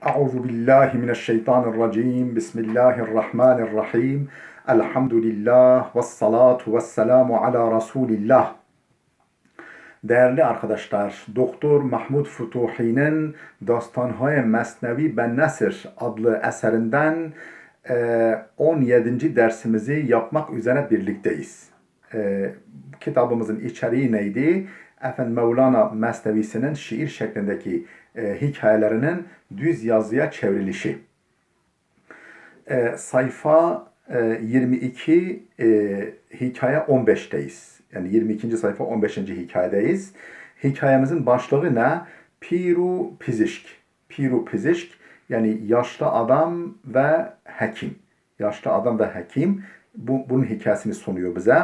Euzu billahi mineşşeytanirracim. Bismillahirrahmanirrahim. Elhamdülillah ve salatu ve selamu ala Resulillah. Değerli arkadaşlar, Doktor Mahmud Futuhi'nin Dastanhay Mesnevi Ben Nesr adlı eserinden 17. dersimizi yapmak üzere birlikteyiz. Kitabımızın içeriği neydi? Mevlana Mesnevisinin şiir şeklindeki hikayelerinin düz yazıya çevrilişi. Sayfa 22 hikaye 15'teyiz. Yani 22. sayfa 15. hikayedeyiz. Hikayemizin başlığı ne? Piru Pizişk. Piru Pizişk yani yaşlı adam ve hekim. Yaşlı adam ve hekim. Bunun hikayesini sunuyor bize.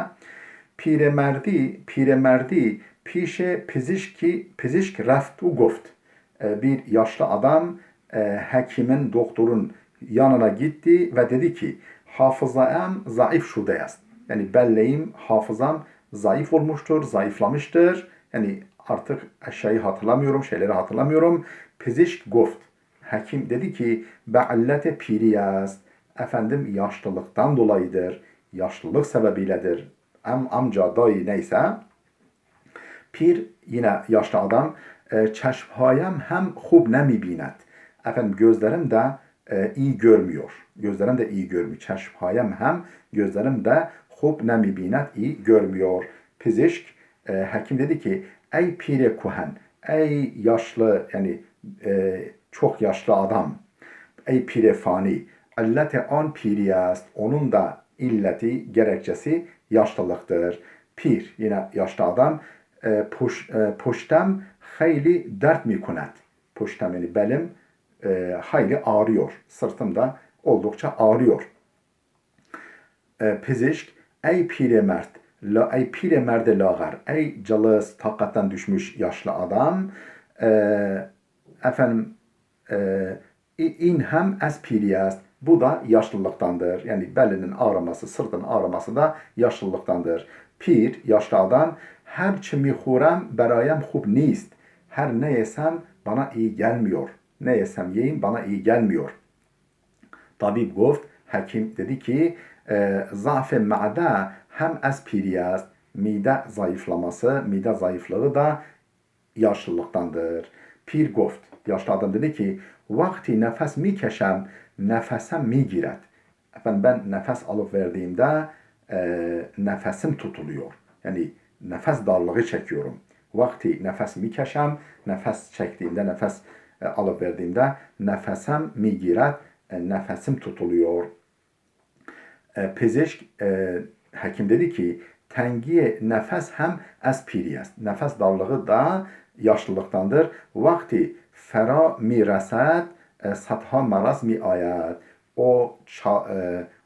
Piremerdi pişe pizişk raftu goft. Bir yaşlı adam hekimin, doktorun yanına gitti ve dedi ki hafızam zayıf şudeyast. Yani belleğim, hafızam zayıf olmuştur, zayıflamıştır. Yani artık şeyleri hatırlamıyorum. Pizişk goft. Hekim dedi ki be'allete piriyast. Efendim yaşlılıktan dolayıdır. Yaşlılık sebebiyledir. Amca, dayı neyse. Pir yine yaşlı adam çeşmhayem hem hub nemi binet. Efendim gözlerim de iyi görmüyor. Gözlerim de iyi görmüyor. Çeşmhayem hem gözlerim de hub nemi binet iyi görmüyor. Pizişk hekim dedi ki ey pire kuhen, ey yaşlı yani çok yaşlı adam, ey pire fani, illete an piriyast, onun da illeti, gerekçesi yaşlılıktır. Pir yine yaşlı adam puştem hayli dert mi kunet. Puştem yani belim hayli ağrıyor. Sırtımda oldukça ağrıyor. Pizişk ey pire mert, ey pire merde lagar, ey cılız takatten düşmüş yaşlı adam, in hem ez piriyast, bu da yaşlılıktandır. Yani belinin ağrıması, sırtın ağrıması da yaşlılıktandır. Pir, yaşlı adam, her çimi hurem berayem hub nist. Her ne yesem bana iyi gelmiyor. Ne yesem yiyeyim bana iyi gelmiyor. Tabip goft, hekim dedi ki zaf-ı ma'da hem ez piriyast. Mide zayıflaması, mide zayıflığı da yaşlılıktandır. Pir goft, yaşlı adam dedi ki vakti nefes mi keşem, nefesem mi giret. Efendim ben nefes alıp verdiğimde nefesim tutuluyor. Yani nefes darlığı çekiyorum. Vakti nefes mi keşem, nefes çektiğimde, nefes alıp verdiğimde nefesem mi giret, nefesim tutuluyor. Pezişk hekim dedi ki tengiye nefes hem ez piriyest. Nefes darlığı da yaşlılıktandır. Vakti fera mi resed satha maraz mi ayet.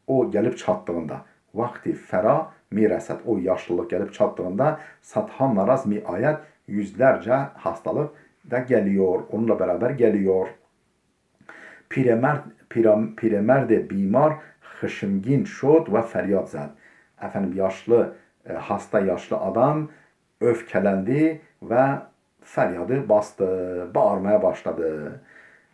O gelip çattığında vakti fera mi resed. O yaşlılık gelip çattığında satha maraz mi ayet yüzlerce hastalık da geliyor. Onunla beraber geliyor. Piremerde bimar hışımgin şod ve feryat zed. Efendim hasta yaşlı adam öfkelendi ve feryadı bastı, bağırmaya başladı.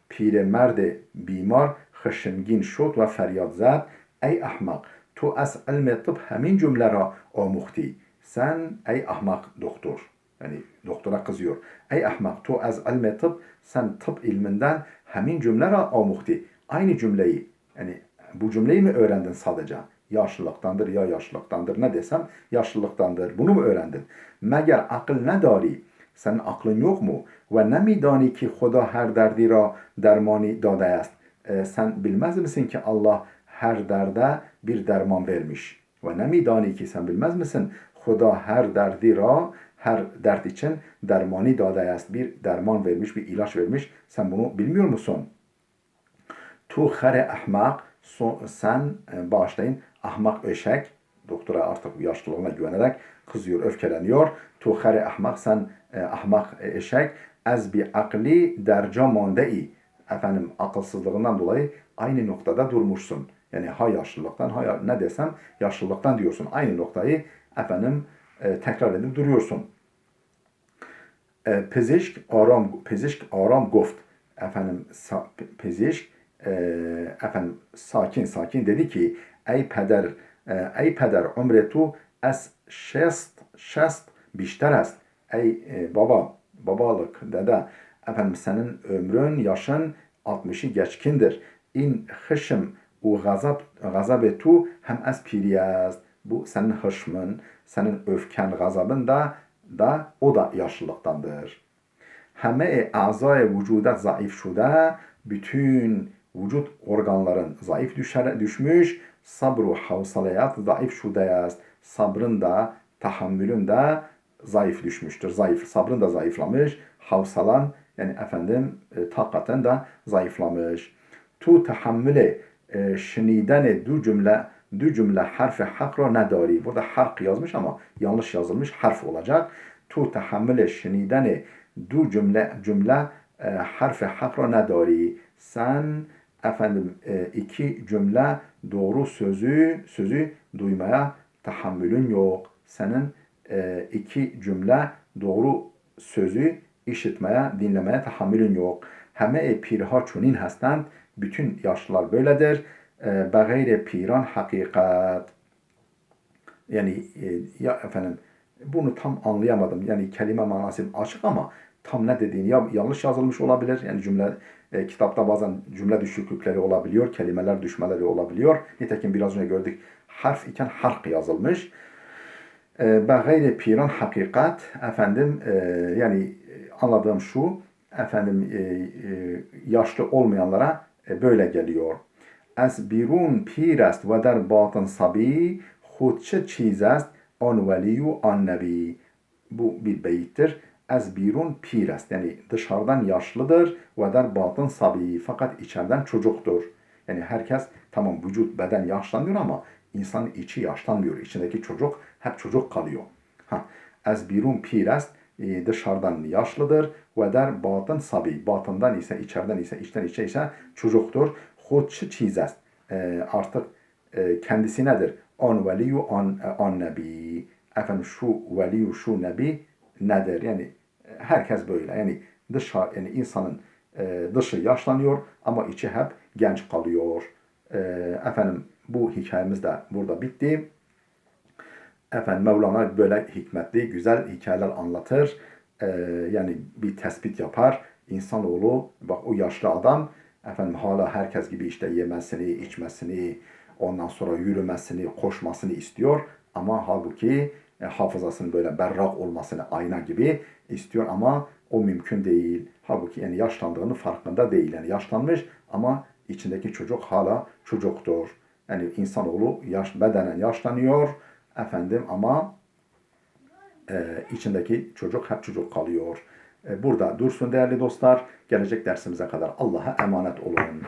Piremerde bimar hışımgin şod ve feryat zed. Ey ahmak, tu az ilmi tıp hemin cümlera amuhti. Sen ey ahmak doktor. Yani doktora kızıyor. Ey ahmak, tu az ilmi tıp, sen tıp ilminden hemin cümlera amuhti. Aynı cümleyi, yani bu cümleyi mi öğrendin sadece? Yaşlılıktandır ya yaşlılıktandır. Ne desem yaşlılıktandır. Bunu mu öğrendin? Meğer akıl ne dari? Senin aklın yok mu? Ve ne mi dani ki Xuda her derdi ra dermani dade est? Sen bilmez misin ki Allah her derde bir derman vermiş? Ve ne mi dani ki sen bilmez misin? Xuda her derdi ra her dert için dermani dade est. Bir derman vermiş, bir ilaç vermiş. Sen bunu bilmiyor musun? Tu xere ahmak, sen bağışlayın ahmak eşek, doktora artık yaşlılığına güvenerek kızıyor, öfkeleniyor. Tu xere ahmak, sen ahmak eşek, ez bi akli derca mandei. Efendim akılsızlığından dolayı aynı noktada durmuşsun. Yani ha yaşlılıktan, ha ne desem yaşlılıktan diyorsun. Aynı noktayı tekrar edip duruyorsun. Pezişk aram goft. efendim pezişk efendim sakin dedi ki ey peder umretu es şest bişter est. Ey babalık dede, efendim senin ömrün yaşın 60'ı geçkindir. İn hışım u gazabetu hem es piriyest. Bu senin hışmın, senin öfken, gazabın da o da yaşlılıktandır. Heme azay vücudat zayıf şuda, bütün vücut organların zayıf düşmüş, sabru havsalayat zayıf şudayast. Sabrın da, tahammülün de zayıf düşmüştür. Sabrın da zayıflamış, havsalan yani efendim takaten de zayıflamış. Tu tahammüle şinidene du cümle harfi hakro nedari. Burada harf yazmış ama yanlış yazılmış, harf olacak. Tu tahammüle şinidene du cümle harfi hakro nedari. Sen efendim iki cümle doğru sözü duymaya tahammülün yok. Senin iki cümle doğru sözü işitmeye, dinlemeye tahammülün yok. Heme pirha çunin hastend. Bütün yaşlılar böyledir. Begayre piran hakikat. Yani ya efendim bunu tam anlayamadım. Yani kelime manası açık ama tam ne dediğini ya yanlış yazılmış olabilir. Yani kitapta bazen cümle düşüklükleri olabiliyor, kelimeler düşmeleri olabiliyor. Nitekim biraz önce gördük harf iken hark yazılmış. Begayre piran hakikat efendim yani anladığım şu efendim yaşlı olmayanlara böyle geliyor. Ez birun pir est ve der batın sabi hudçe çiz est an veliyu an nebi. Bu bir beyittir. Ez birun pir est yani dışarıdan yaşlıdır ve der batın sabi fakat içeriden çocuktur. Yani herkes tamam vücut beden yaşlanıyor ama insanın içi yaşlanmıyor. İçindeki çocuk hep çocuk kalıyor. Ez birun pir est dışarıdan yaşlıdır ve der batın sabi. Batından ise içeriden ise içten içe ise çocuktur. Hudçı çiz est artık kendisi nedir? An veliyu an nebi. Efendim şu veliyu şu nebi nedir? Yani herkes böyle. Yani yani insanın dışı yaşlanıyor ama içi hep genç kalıyor. Efendim bu hikayemiz de burada bitti. Efendim Mevlana böyle hikmetli, güzel hikayeler anlatır. Yani bir tespit yapar. İnsanoğlu, bak o yaşlı adam efendim hala herkes gibi işte yemesini, içmesini, ondan sonra yürümesini, koşmasını istiyor. Ama halbuki hafızasının böyle berrak olmasını ayna gibi istiyor ama o mümkün değil. Halbuki yani yaşlandığının farkında değil. Yani yaşlanmış ama içindeki çocuk hala çocuktur. Yani insanoğlu bedenen yaşlanıyor efendim ama içindeki çocuk hep çocuk kalıyor. Burada dursun değerli dostlar. Gelecek dersimize kadar Allah'a emanet olun.